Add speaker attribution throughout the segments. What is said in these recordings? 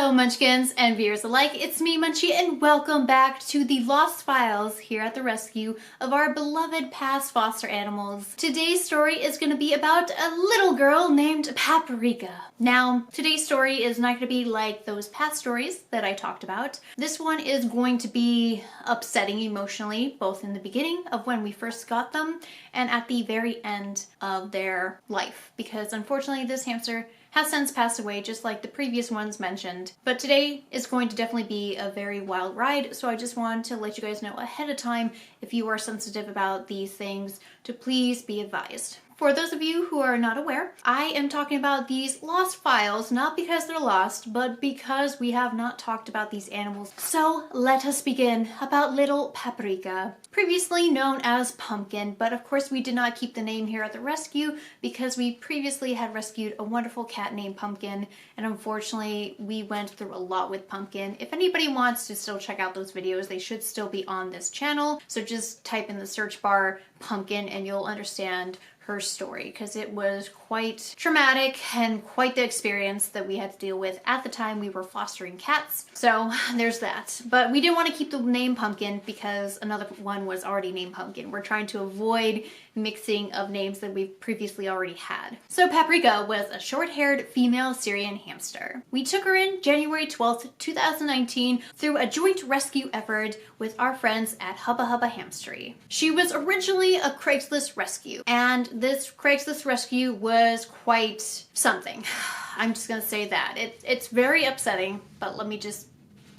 Speaker 1: Hello Munchkins and viewers alike, it's me Munchie and welcome back to the Lost Files here at the rescue of our beloved past foster animals. Today's story is going to be about a little girl named Paprika. Now, today's story is not going to be like those past stories that I talked about. This one is going to be upsetting emotionally, both in the beginning of when we first got them and at the very end of their life, because unfortunately this hamster has since passed away, just like the previous ones mentioned. But today is going to definitely be a very wild ride, so I just wanted to let you guys know ahead of time, if you are sensitive about these things, to please be advised. For those of you who are not aware, I am talking about these lost files, not because they're lost, but because we have not talked about these animals. So let us begin about little Paprika, previously known as Pumpkin, but of course we did not keep the name here at the rescue because we previously had rescued a wonderful cat named Pumpkin, and unfortunately we went through a lot with Pumpkin. If anybody wants to still check out those videos, they should still be on this channel, so just type in the search bar Pumpkin and you'll understand her story, because it was quite traumatic and quite the experience that we had to deal with at the time we were fostering cats. So there's that. But we didn't want to keep the name Pumpkin because another one was already named Pumpkin. We're trying to avoid mixing of names that we've previously already had. So Paprika was a short-haired female Syrian hamster. We took her in January 12th, 2019 through a joint rescue effort with our friends at Hubba Hubba Hamstery. She was originally a Craigslist rescue, and this Craigslist rescue was quite something. I'm just gonna say that. It's very upsetting, but let me just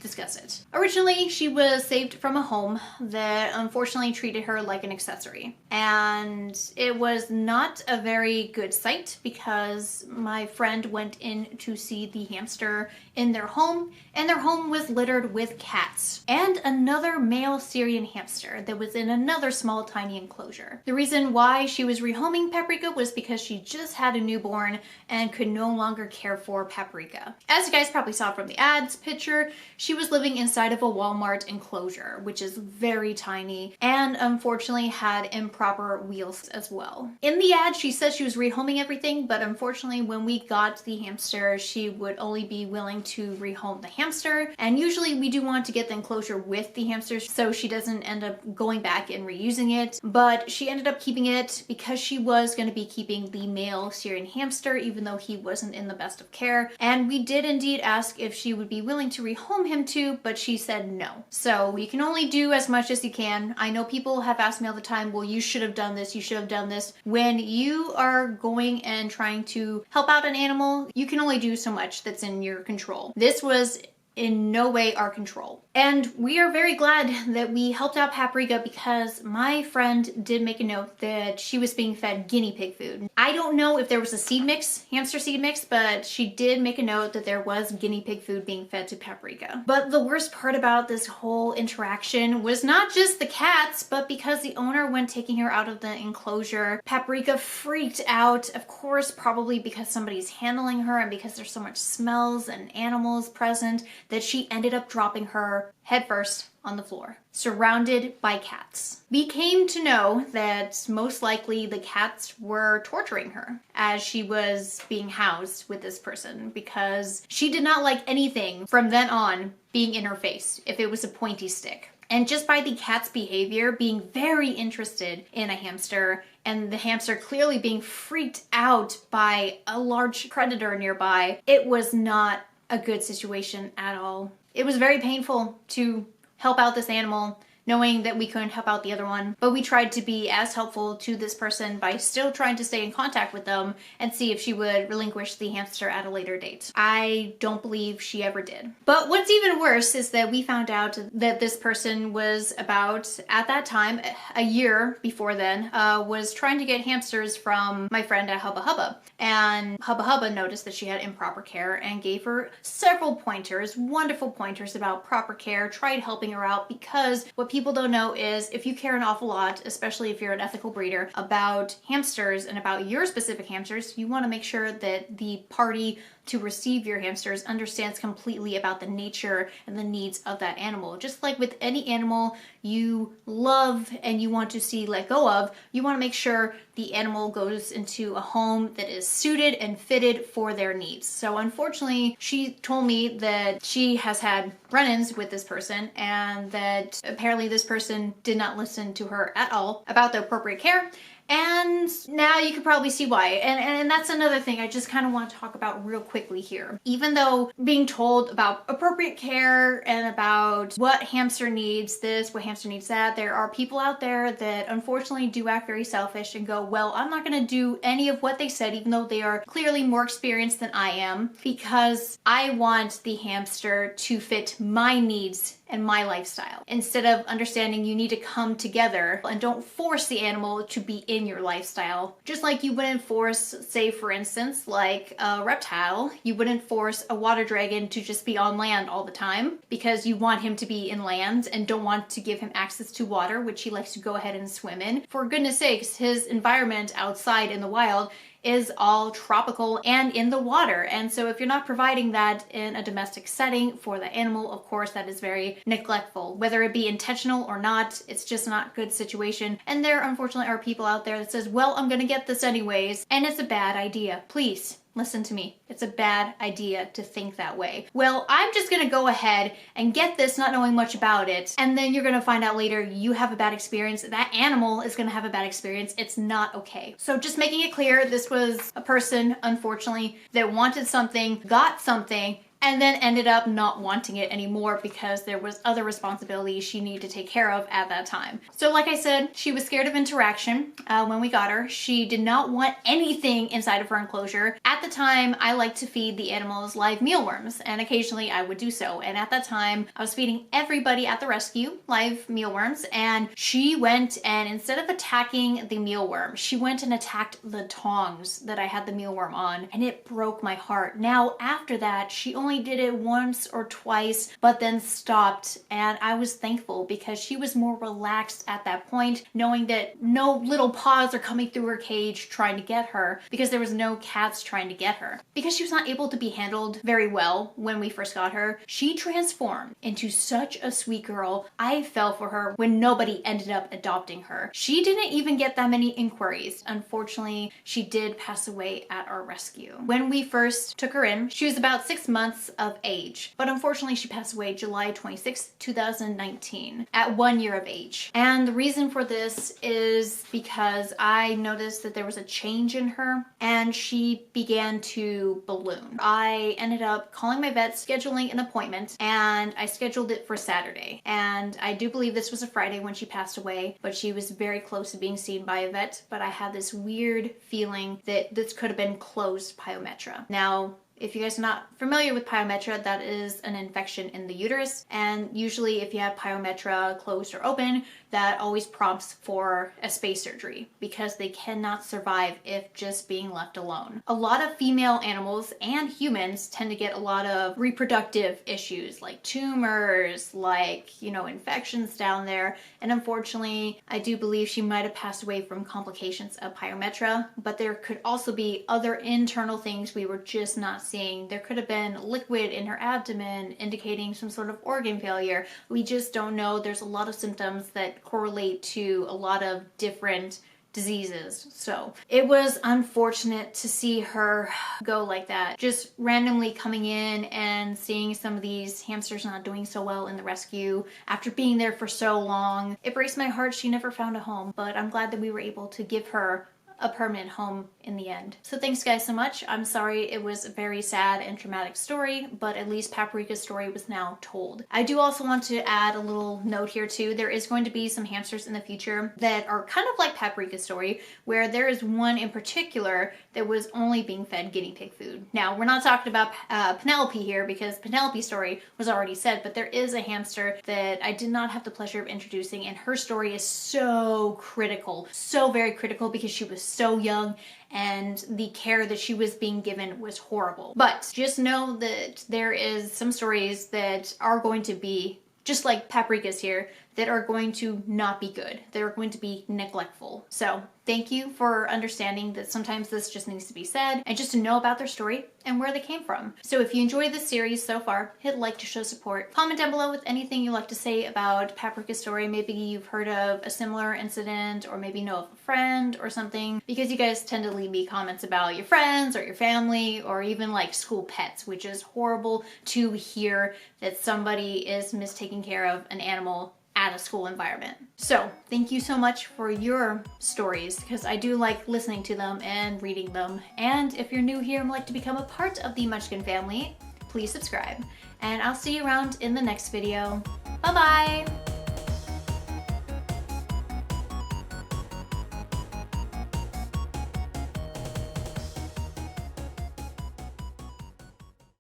Speaker 1: discuss it. Originally, she was saved from a home that unfortunately treated her like an accessory. And it was not a very good sight because my friend went in to see the hamster in their home, and their home was littered with cats and another male Syrian hamster that was in another small tiny enclosure. The reason why she was rehoming Paprika was because she just had a newborn and could no longer care for Paprika. As you guys probably saw from the ads picture, she was living inside of a Walmart enclosure, which is very tiny and unfortunately had improper wheels as well. In the ad, she says she was rehoming everything, but unfortunately when we got the hamster, she would only be willing to rehome the hamster, and usually we do want to get the enclosure with the hamster so she doesn't end up going back and reusing it, but she ended up keeping it because she was going to be keeping the male Syrian hamster even though he wasn't in the best of care, and we did indeed ask if she would be willing to rehome him too, but she said no. So you can only do as much as you can. I know people have asked me all the time, well, you should have done this, you should have done this. When you are going and trying to help out an animal, you can only do so much that's in your control. This was in no way our control. And we are very glad that we helped out Paprika because my friend did make a note that she was being fed guinea pig food. I don't know if there was a seed mix, hamster seed mix, but she did make a note that there was guinea pig food being fed to Paprika. But the worst part about this whole interaction was not just the cats, but because the owner, when taking her out of the enclosure, Paprika freaked out, of course, probably because somebody's handling her and because there's so much smells and animals present, that she ended up dropping her headfirst on the floor, surrounded by cats. We came to know that most likely the cats were torturing her as she was being housed with this person because she did not like anything from then on being in her face if it was a pointy stick. And just by the cat's behavior, being very interested in a hamster, and the hamster clearly being freaked out by a large predator nearby, it was not a good situation at all. It was very painful to help out this animal, knowing that we couldn't help out the other one, but we tried to be as helpful to this person by still trying to stay in contact with them and see if she would relinquish the hamster at a later date. I don't believe she ever did. But what's even worse is that we found out that this person was about, at that time, a year before then, was trying to get hamsters from my friend at Hubba Hubba. And Hubba Hubba noticed that she had improper care and gave her several pointers, wonderful pointers about proper care, tried helping her out, because what people don't know is if you care an awful lot, especially if you're an ethical breeder, about hamsters and about your specific hamsters, you want to make sure that the party to receive your hamsters understands completely about the nature and the needs of that animal. Just like with any animal you love and you want to see let go of, you want to make sure the animal goes into a home that is suited and fitted for their needs. So unfortunately, she told me that she has had run-ins with this person and that apparently this person did not listen to her at all about the appropriate care. And now you can probably see why. And that's another thing I just kind of want to talk about real quickly here. Even though being told about appropriate care and about what hamster needs this, what hamster needs that, there are people out there that unfortunately do act very selfish and go, well, I'm not going to do any of what they said, even though they are clearly more experienced than I am, because I want the hamster to fit my needs and my lifestyle. Instead of understanding you need to come together and don't force the animal to be in your lifestyle. Just like you wouldn't force, say for instance, like a reptile, you wouldn't force a water dragon to just be on land all the time because you want him to be in land and don't want to give him access to water, which he likes to go ahead and swim in. For goodness sakes, his environment outside in the wild is all tropical and in the water. And so if you're not providing that in a domestic setting for the animal, of course, that is very neglectful. Whether it be intentional or not, it's just not a good situation. And there unfortunately are people out there that says, well, I'm gonna get this anyways, and it's a bad idea. Please. Listen to me. It's a bad idea to think that way. Well, I'm just gonna go ahead and get this not knowing much about it, and then you're gonna find out later you have a bad experience. That animal is gonna have a bad experience. It's not okay. So just making it clear, this was a person, unfortunately, that wanted something, got something, and then ended up not wanting it anymore because there was other responsibilities she needed to take care of at that time. So like I said, she was scared of interaction when we got her. She did not want anything inside of her enclosure. At the time, I like to feed the animals live mealworms, and occasionally I would do so. And at that time, I was feeding everybody at the rescue live mealworms, and she went and instead of attacking the mealworm, she went and attacked the tongs that I had the mealworm on, and it broke my heart. Now, after that, she only did it once or twice, but then stopped, and I was thankful because she was more relaxed at that point, knowing that no little paws are coming through her cage trying to get her, because there was no cats trying to get her. Because she was not able to be handled very well when we first got her, she transformed into such a sweet girl. I fell for her when nobody ended up adopting her. She didn't even get that many inquiries. Unfortunately, she did pass away at our rescue. When we first took her in, she was about 6 months of age, but unfortunately she passed away July 26, 2019 at 1 year of age. And the reason for this is because I noticed that there was a change in her and she began to balloon. I ended up calling my vet, scheduling an appointment, and I scheduled it for Saturday. And I do believe this was a Friday when she passed away, but she was very close to being seen by a vet, but I had this weird feeling that this could have been closed pyometra. Now, if you guys are not familiar with pyometra, that is an infection in the uterus, and usually if you have pyometra closed or open, that always prompts for a space surgery because they cannot survive if just being left alone. A lot of female animals and humans tend to get a lot of reproductive issues like tumors, like, infections down there, and unfortunately, I do believe she might have passed away from complications of pyometra, but there could also be other internal things we were just not seeing. There could have been liquid in her abdomen indicating some sort of organ failure. We just don't know. There's a lot of symptoms that correlate to a lot of different diseases. So it was unfortunate to see her go like that. Just randomly coming in and seeing some of these hamsters not doing so well in the rescue after being there for so long. It breaks my heart she never found a home, but I'm glad that we were able to give her a permanent home in the end. So thanks guys so much. I'm sorry it was a very sad and traumatic story, but at least Paprika's story was now told. I do also want to add a little note here too. There is going to be some hamsters in the future that are kind of like Paprika's story, where there is one in particular that was only being fed guinea pig food. Now, we're not talking about Penelope here because Penelope's story was already said, but there is a hamster that I did not have the pleasure of introducing, and her story is so critical, so very critical, because she was so young and the care that she was being given was horrible. But just know that there is some stories that are going to be just like Paprika's here, that are going to not be good, that are going to be neglectful. So thank you for understanding that sometimes this just needs to be said and just to know about their story and where they came from. So if you enjoyed this series so far, hit like to show support. Comment down below with anything you'd like to say about Paprika's story. Maybe you've heard of a similar incident, or maybe know of a friend or something, because you guys tend to leave me comments about your friends or your family or even like school pets, which is horrible to hear that somebody is mistaking care of an animal at a school environment. So thank you so much for your stories, because I do like listening to them and reading them. And if you're new here and would like to become a part of the Munchkin family, please subscribe. And I'll see you around in the next video. Bye bye!